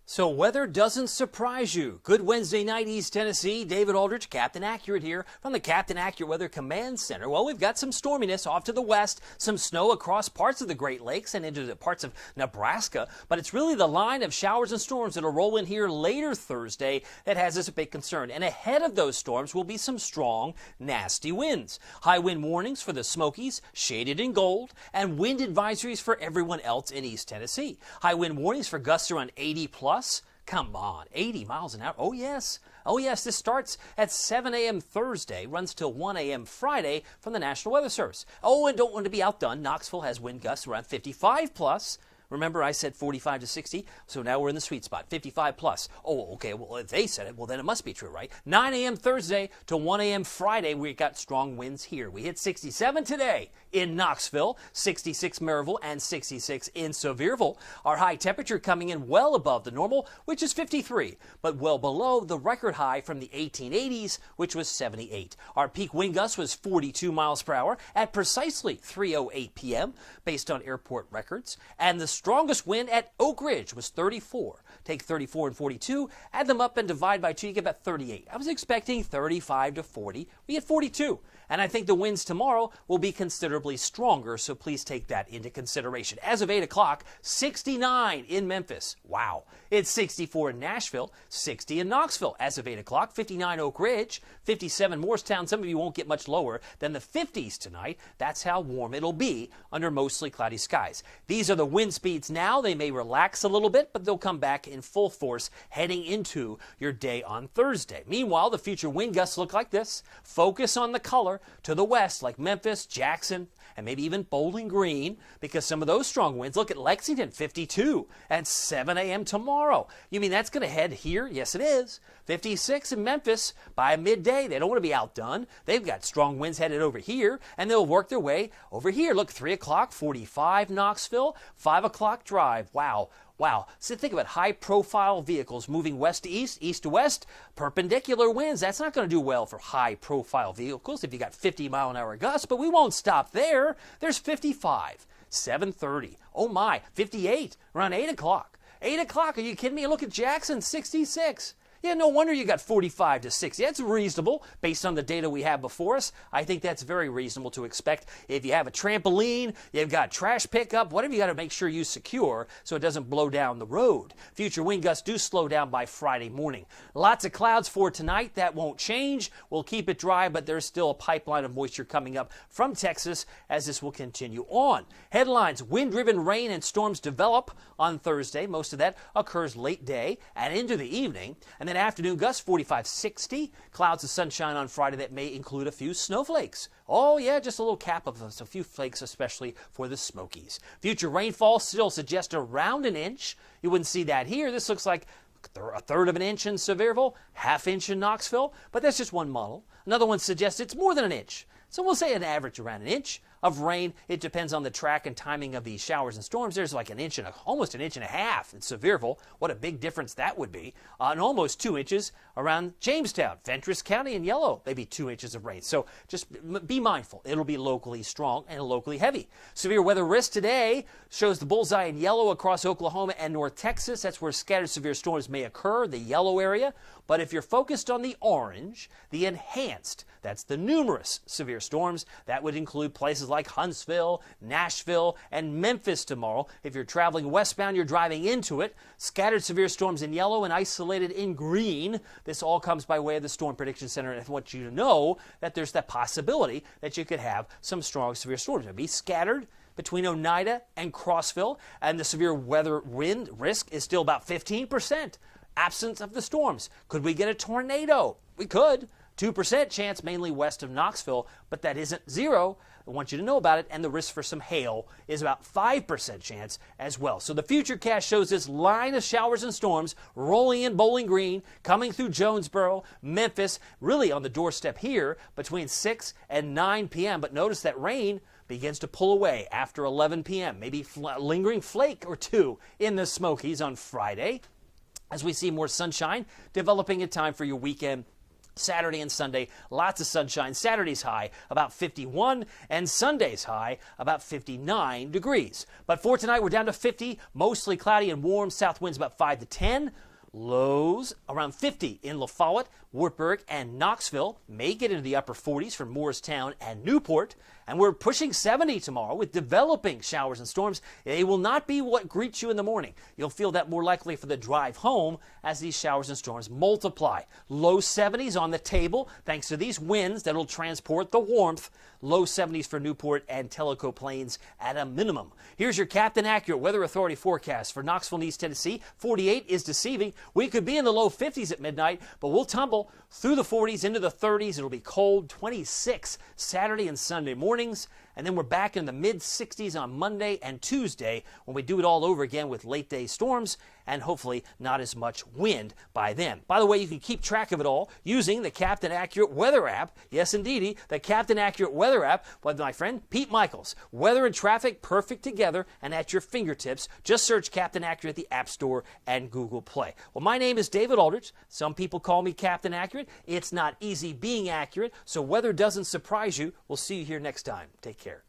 So weather doesn't surprise you. Good Wednesday night, East Tennessee. David Aldrich, Captain Accurate here from the Captain Accurate Weather Command Center. Well, we've got some storminess off to the west, some snow across parts of the Great Lakes and into the parts of Nebraska. But it's really the line of showers and storms that'll roll in here later Thursday that has us a big concern. And ahead of those storms will be some strong, nasty winds. High wind warnings for the Smokies, shaded in gold, and wind advisories for everyone else in East Tennessee. High wind warnings for gusts around 80 plus. Come on, 80 miles an hour. Oh, yes. Oh, yes. This starts at 7 a.m. Thursday, runs till 1 a.m. Friday from the National Weather Service. Oh, and don't want to be outdone. Knoxville has wind gusts around 55 plus. Remember, I said 45 to 60, so now we're in the sweet spot, 55 plus. Oh, okay, well, if they said it, well, then it must be true, right? 9 a.m. Thursday to 1 a.m. Friday, we got strong winds here. We hit 67 today in Knoxville, 66 Maryville, and 66 in Sevierville. Our high temperature coming in well above the normal, which is 53, but well below the record high from the 1880s, which was 78. Our peak wind gust was 42 miles per hour at precisely 3:08 p.m., based on airport records, and the strongest wind at Oak Ridge was 34. Take 34 and 42, add them up and divide by 2, you get about 38. I was expecting 35 to 40. We had 42. And I think the winds tomorrow will be considerably stronger, so please take that into consideration. As of 8 o'clock, 69 in Memphis. Wow. It's 64 in Nashville, 60 in Knoxville. As of 8 o'clock, 59 Oak Ridge, 57 Morristown. Some of you won't get much lower than the 50s tonight. That's how warm it'll be under mostly cloudy skies. These are the wind speeds now. They may relax a little bit, but they'll come back in full force heading into your day on Thursday. Meanwhile, the future wind gusts look like this. Focus on the color to the west, like Memphis, Jackson, and maybe even Bowling Green, because some of those strong winds. Look at Lexington, 52 at 7 a.m. tomorrow. You mean that's going to head here? Yes, it is. 56 in Memphis by midday. They don't want to be outdone. They've got strong winds headed over here, and they'll work their way over here. Look, 3 o'clock, 45 Knoxville, 5 o'clock drive. Wow. Wow. So think about high-profile vehicles moving west to east, east to west, perpendicular winds. That's not going to do well for high-profile vehicles if you got 50-mile-an-hour gusts, but we won't stop there. There's 55, 7:30. Oh, my, 58 around 8 o'clock. 8 o'clock, are you kidding me? Look at Jackson, 66. Yeah, no wonder you got 45 to 60. That's reasonable based on the data we have before us. I think that's very reasonable to expect. If you have a trampoline, you've got trash pickup, whatever, you got to make sure you secure so it doesn't blow down the road. Future wind gusts do slow down by Friday morning. Lots of clouds for tonight. That won't change. We'll keep it dry, but there's still a pipeline of moisture coming up from Texas as this will continue on. Headlines: wind-driven rain and storms develop on Thursday. Most of that occurs late day and into the evening. And then afternoon gusts 45-60. Clouds of sunshine on Friday that may include a few snowflakes. Oh, yeah, just a little cap of a few flakes, especially for the Smokies. Future rainfall still suggests around an inch. You wouldn't see that here. This looks like a third of an inch in Sevierville, half inch in Knoxville, but that's just one model. Another one suggests it's more than an inch. So we'll say an average around an inch of rain. It depends on the track and timing of these showers and storms. There's like almost an inch and a half in Sevierville. What a big difference that would be. And almost 2 inches around Jamestown, Fentress County in yellow, maybe 2 inches of rain. So just be mindful. It'll be locally strong and locally heavy. Severe weather risk today shows the bullseye in yellow across Oklahoma and North Texas. That's where scattered severe storms may occur, the yellow area. But if you're focused on the orange, the enhanced, that's the numerous severe storms, that would include places like Huntsville, Nashville, and Memphis tomorrow. If you're traveling westbound, you're driving into it. Scattered severe storms in yellow and isolated in green. This all comes by way of the Storm Prediction Center, and I want you to know that there's that possibility that you could have some strong severe storms. It'll be scattered between Oneida and Crossville, and the severe weather wind risk is still about 15%. Absence of the storms. Could we get a tornado? We could. 2% chance mainly west of Knoxville, but that isn't zero. I want you to know about it, and the risk for some hail is about 5% chance as well. So the Futurecast shows this line of showers and storms rolling in Bowling Green, coming through Jonesboro, Memphis, really on the doorstep here between 6 and 9 p.m. But notice that rain begins to pull away after 11 p.m., maybe lingering flake or two in the Smokies on Friday, as we see more sunshine developing in time for your weekend Saturday and Sunday, lots of sunshine. Saturday's high about 51 and Sunday's high about 59 degrees. But for tonight, we're down to 50, mostly cloudy and warm. South winds about 5 to 10. Lows around 50 in La Follette, Wartburg, and Knoxville. May get into the upper 40s for Morristown and Newport. And we're pushing 70 tomorrow with developing showers and storms. They will not be what greets you in the morning. You'll feel that more likely for the drive home as these showers and storms multiply. Low 70s on the table thanks to these winds that will transport the warmth. Low 70s for Newport and Tellico Plains at a minimum. Here's your Captain Accurate Weather Authority forecast for Knoxville and East Tennessee. 48 is deceiving. We could be in the low 50s at midnight, but we'll tumble through the 40s into the 30s. It'll be cold. 26 Saturday and Sunday mornings. And then we're back in the mid-60s on Monday and Tuesday when we do it all over again with late-day storms and hopefully not as much wind by then. By the way, you can keep track of it all using the Captain Accurate Weather app. Yes, indeedy, the Captain Accurate Weather app with my friend Pete Michaels. Weather and traffic perfect together and at your fingertips. Just search Captain Accurate at the App Store and Google Play. Well, my name is David Aldrich. Some people call me Captain Accurate. It's not easy being accurate, so weather doesn't surprise you. We'll see you here next time. Take care.